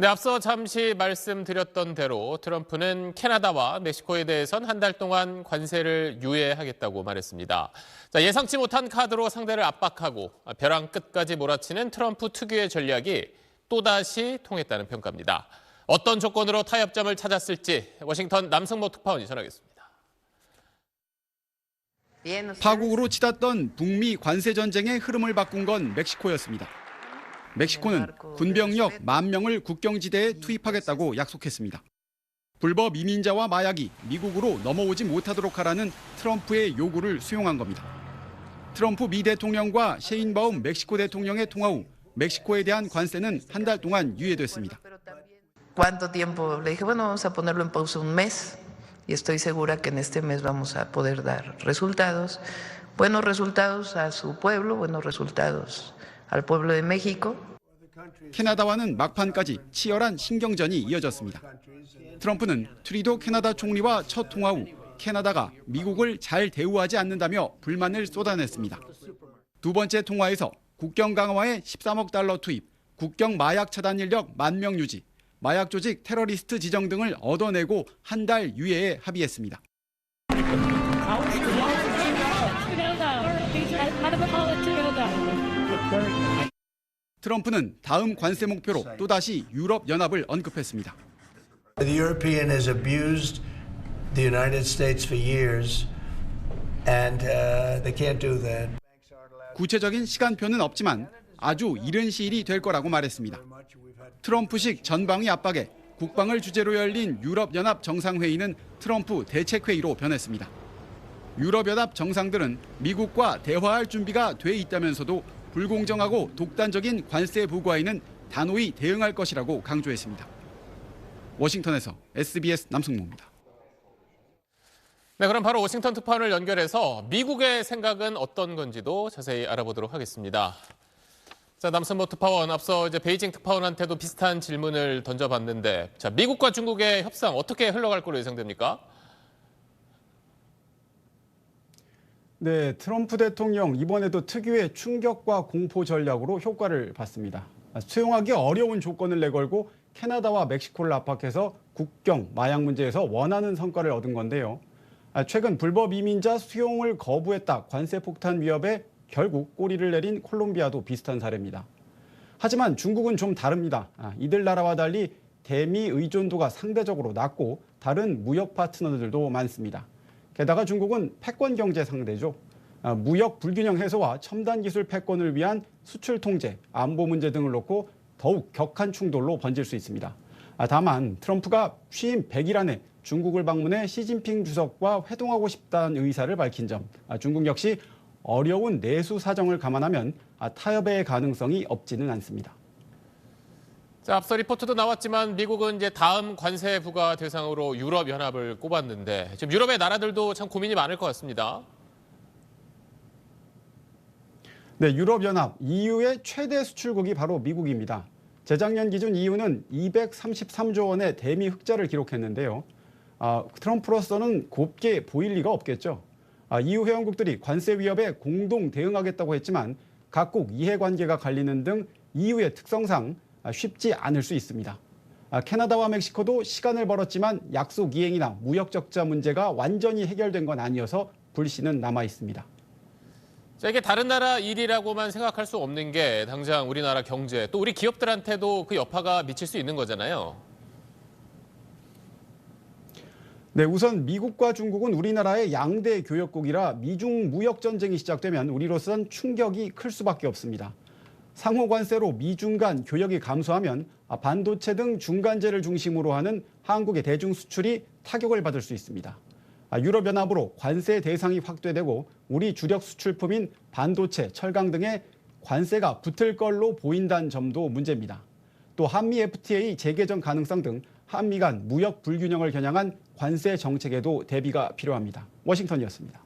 네, 앞서 잠시 말씀드렸던 대로 트럼프는 캐나다와 멕시코에 대해선 한 달 동안 관세를 유예하겠다고 말했습니다. 자, 예상치 못한 카드로 상대를 압박하고 벼랑 끝까지 몰아치는 트럼프 특유의 전략이 또다시 통했다는 평가입니다. 어떤 조건으로 타협점을 찾았을지 워싱턴 남승모 특파원이 전하겠습니다. 파국으로 치닫던 북미 관세 전쟁의 흐름을 바꾼 건 멕시코였습니다. 멕시코는 군병력 10,000명을 국경지대에 투입하겠다고 약속했습니다. 불법 이민자와 마약이 미국으로 넘어오지 못하도록 하라는 트럼프의 요구를 수용한 겁니다. 트럼프 미 대통령과 셰인바움 멕시코 대통령의 통화 후 멕시코에 대한 관세는 한 달 동안 유예됐습니다. ¿Cuánto tiempo? Le dije, bueno, vamos a ponerlo en pausa un mes y estoy segura que en este mes vamos a poder dar resultados, buenos resultados a su pueblo, buenos resultados al pueblo de México. 캐나다와는 막판까지 치열한 신경전이 이어졌습니다. 트럼프는 트리도 캐나다 총리와 첫 통화 후 캐나다가 미국을 잘 대우하지 않는다며 불만을 쏟아냈습니다. 두 번째 통화에서 국경 강화에 13억 달러 투입, 국경 마약 차단 인력 10,000명 유지, 마약 조직 테러리스트 지정 등을 얻어내고 한 달 유예에 합의했습니다. 트럼프는 다음 관세 목표로 또다시 유럽 연합을 언급했습니다. The European has abused the United States for years, and they can't do that. 구체적인 시간표는 없지만 아주 이른 시일이 될 거라고 말했습니다. 트럼프식 전방위 압박에 국방을 주제로 열린 유럽연합 정상회의는 트럼프 대책회의로 변했습니다. 유럽연합 정상들은 미국과 대화할 준비가 돼 있다면서도 불공정하고 독단적인 관세 부과에는 단호히 대응할 것이라고 강조했습니다. 워싱턴에서 SBS 남승모입니다. 네, 그럼 바로 워싱턴 특파원을 연결해서 미국의 생각은 어떤 건지도 자세히 알아보도록 하겠습니다. 자, 남승모 특파원, 앞서 이제 베이징 특파원한테도 비슷한 질문을 던져봤는데, 자, 미국과 중국의 협상 어떻게 흘러갈 걸로 예상됩니까? 네, 트럼프 대통령 이번에도 특유의 충격과 공포 전략으로 효과를 봤습니다. 수용하기 어려운 조건을 내걸고 캐나다와 멕시코를 압박해서 국경, 마약 문제에서 원하는 성과를 얻은 건데요. 최근 불법 이민자 수용을 거부했다 관세 폭탄 위협에 결국 꼬리를 내린 콜롬비아도 비슷한 사례입니다. 하지만 중국은 좀 다릅니다. 이들 나라와 달리 대미 의존도가 상대적으로 낮고 다른 무역 파트너들도 많습니다. 게다가 중국은 패권 경제 상대죠. 무역 불균형 해소와 첨단 기술 패권을 위한 수출 통제, 안보 문제 등을 놓고 더욱 격한 충돌로 번질 수 있습니다. 다만 트럼프가 취임 100일 안에 중국을 방문해 시진핑 주석과 회동하고 싶다는 의사를 밝힌 점, 중국 역시 어려운 내수 사정을 감안하면 타협의 가능성이 없지는 않습니다. 자, 앞서 리포트도 나왔지만 미국은 이제 다음 관세 부과 대상으로 유럽 연합을 꼽았는데 지금 유럽의 나라들도 참 고민이 많을 것 같습니다. 네, 유럽 연합 EU의 최대 수출국이 바로 미국입니다. 재작년 기준 EU는 233조 원의 대미 흑자를 기록했는데요. 트럼프로서는 곱게 보일 리가 없겠죠. EU 회원국들이 관세 위협에 공동 대응하겠다고 했지만 각국 이해관계가 갈리는 등 EU의 특성상 쉽지 않을 수 있습니다. 캐나다와 멕시코도 시간을 벌었지만 약속 이행이나 무역 적자 문제가 완전히 해결된 건 아니어서 불씨는 남아 있습니다. 자, 이게 다른 나라 일이라고만 생각할 수 없는 게 당장 우리나라 경제, 또 우리 기업들한테도 그 여파가 미칠 수 있는 거잖아요. 네, 우선 미국과 중국은 우리나라의 양대 교역국이라 미중 무역 전쟁이 시작되면 우리로선 충격이 클 수밖에 없습니다. 상호 관세로 미중 간 교역이 감소하면 반도체 등 중간재를 중심으로 하는 한국의 대중 수출이 타격을 받을 수 있습니다. 유럽연합으로 관세 대상이 확대되고 우리 주력 수출품인 반도체, 철강 등의 관세가 붙을 걸로 보인다는 점도 문제입니다. 또 한미 FTA 재개정 가능성 등 한미 간 무역 불균형을 겨냥한 관세 정책에도 대비가 필요합니다. 워싱턴이었습니다.